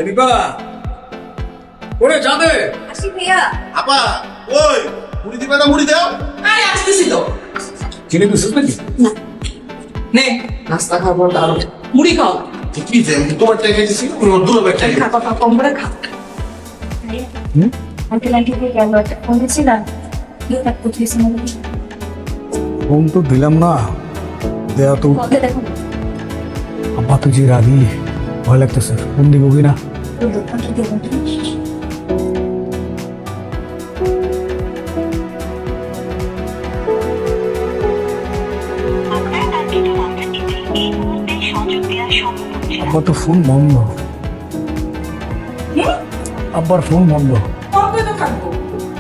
দীপা ওরে যাবে আসি ভাইয়া। আপা ওই মুড়ি দিবে না মুড়ি দাও। আরে আসতেছি তো। চিনি দিছিস নাকি? না নে নাস্তা খাবার দাও, মুড়ি খাও। কি যে তোমার টাকা দিছি ওর দুলো ব্যাগ টাকা। খা খা কম করে খা। আঙ্কেল আন্টি কে গেল একটা ফোন দিয়েছিলাম দুটা পুলিশ মানে ফোন তো দিলাম না, দেয়া তো কবে দেখো আব্বা তো যে রাগি, ভয় লাগতেছে। ফোন দিব কিনা? দোকানটা দিয়ে আব্বা তো ফোন বন্ধ, আব্বার ফোন বন্ধ। বন্ধ তো থাকবো,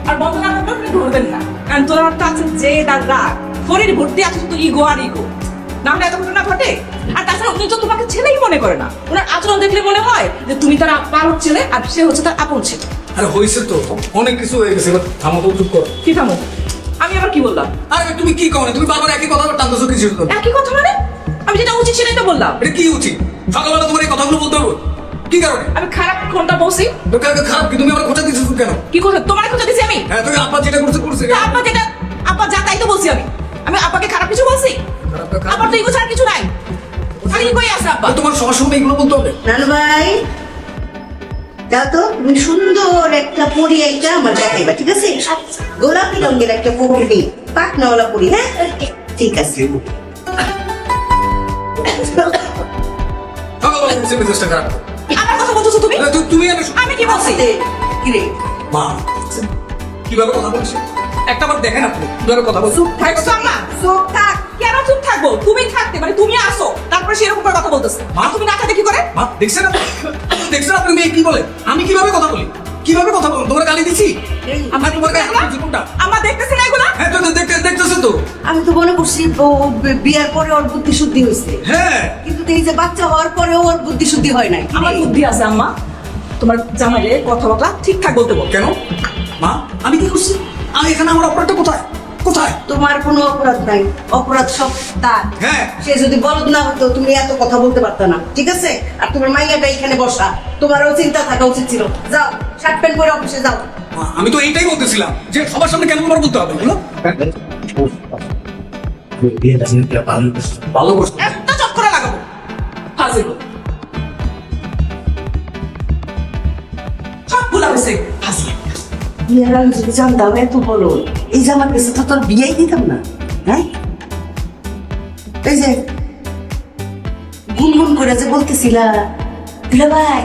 আর বন্ধ না থাকলে আপনি ধরবেন না, কারণ তোর আমার কাছে যে তার রাগ শরীর ভর্তি আছে শুধু ইগো আর ইগো। না হলে এত ঘটনা ঘটে। আর তাছাড়া উনি তো তোমাকে ছেলেই মনে করে না, ওনার আচরণ দেখলে মনে হয় যে তুমি তার আপার ছেলে আর সে হচ্ছে তার আপন ছেলে। আরে হয়েছে তো, অনেক কিছু হয়ে গেছে, এবার থামো তো, চুপ করো। কি থামো? আমি আবার কি বললাম? আরে তুমি কি কও না, তুমি বারবার একই কথা টানতেছো কিছু। একই কথা মানে? আমি যেটা উচিত সেটাই তো বললাম। এটা কি উচিত? সকালবেলা তোমার এই কথাগুলো বলতে হবে কি কারণে? আমি খারাপ কোনটা বলছি? খারাপ কি? তুমি আমার খোঁজা দিচ্ছ কেন? কি করছে? তোমার খোঁজা দিছি আমি? হ্যাঁ, তুমি আব্বা যেটা করছে করছে। তা আপা যেটা আপা যা তাই তো বলছি আমি। আমি আপাকে খারাপ কিছু বলছি? আবার তো ইগো ছাড়া কিছু নাই। খালি ইগোই আছে আব্বা। তোমার সবার সামনে এগুলো বলতে হবে? নানু ভাই যাও তো, তুমি সুন্দর একটা পরি একটা আমার দেখাইবা, ঠিক আছে? গোলাপি রঙের একটা পরি, পাকনাওয়ালা পরি। হ্যাঁ ঠিক আছে। সকালবেলা করছে মেজাজটা খারাপ। আমার কথা বলছো তুমি? আরে তুমি আমি আমি কি বলছি? কিরে মা কিভাবে কথা বলছো? একটা বার দেখেন আপনি কিভাবে কথা বলছো। থাকছো আম্মা? চোখ থাক। কেন চুপ থাকবো? তুমি থাকতে মানে তুমি আসো, তারপরে সেরকম করে কথা বলতেছে। মা? তুমি না থাকতে কি করে? মা দেখছেন আপনি? দেখছেন আপনি মেয়ে কি বলে? আমি কিভাবে কথা বলি? কিভাবে কথা বল? তোমার গালি দিছি? আমার তোমার গায়ে হাত দিছি কোনটা? আমার দেখতেছে না এগুলা? হ্যাঁ তো দেখতেছো তো। আমি তো মনে করছি ও বিয়ার পরে ওর বুদ্ধি শুদ্ধি হয়েছে, হ্যাঁ কিন্তু এই যে বাচ্চা হওয়ার পরে ওর বুদ্ধি শুদ্ধি হয় নাই। আমার বুদ্ধি আছে আম্মা। তোমার জামাইরে কথাবার্তা ঠিকঠাক বলতে বল। কেন মা? আমি কি করছি? আমি এখানে আমার অপরাধটা কোথায় কোথায়? তোমার কোনো অপরাধ নাই, অপরাধ সব তার। হ্যাঁ। সে যদি বলদ না হতো তুমি এত কথা বলতে পারত না, ঠিক আছে? আর তোমার মাইয়াটা এখানে বসা, তোমারও চিন্তা থাকা উচিত ছিল। যাও শার্ট প্যান্ট পরে অফিসে যাও। মা, আমি তো এইটাই বলতেছিলাম যে সবার সামনে কেন তোমার বলতে হবে এগুলো? ভালো করছো। একটা চক্করে লাগাবো হাজির সব ভুলা হয়েছে। হাসি বিয়ের আগে যদি জানতাম এত বলো, এই যে আমার কাছে তো তোর বিয়েই দিতাম না। হ্যাঁ এই যে গুনগুন করে যে বলতেছিলা, দিলা ভাই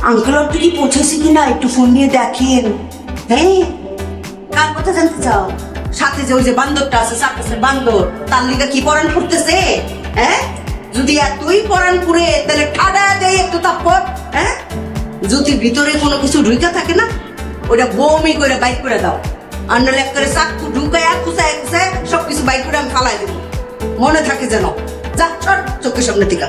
আঙ্কেল একটু কি পৌঁছেছি কিনা একটু ফোন দিয়ে দেখেন। হ্যাঁ কার কথা জানতে চাও? সাথে যে ওই যে বান্দরটা আছে, সার্কাসের বান্দর, তার লিগা কি পরাণ ফুটতেছে? হ্যাঁ যদি এতই পরাণ পুড়ে তাহলে ঠাডা দেয় একটু তাপ্পর। হ্যাঁ যদি ভিতরে কোনো কিছু ঢুকা থাকে না, ওটা বমি করে বাইক করে দাও। আর নাহলে এক করে চাকু ঢুকায় খুঁচায় খুঁচায় সবকিছু বাইক করে আমি ফালাই দেবো। মনে থাকে যেন। যা চোখের সামনে থেকে।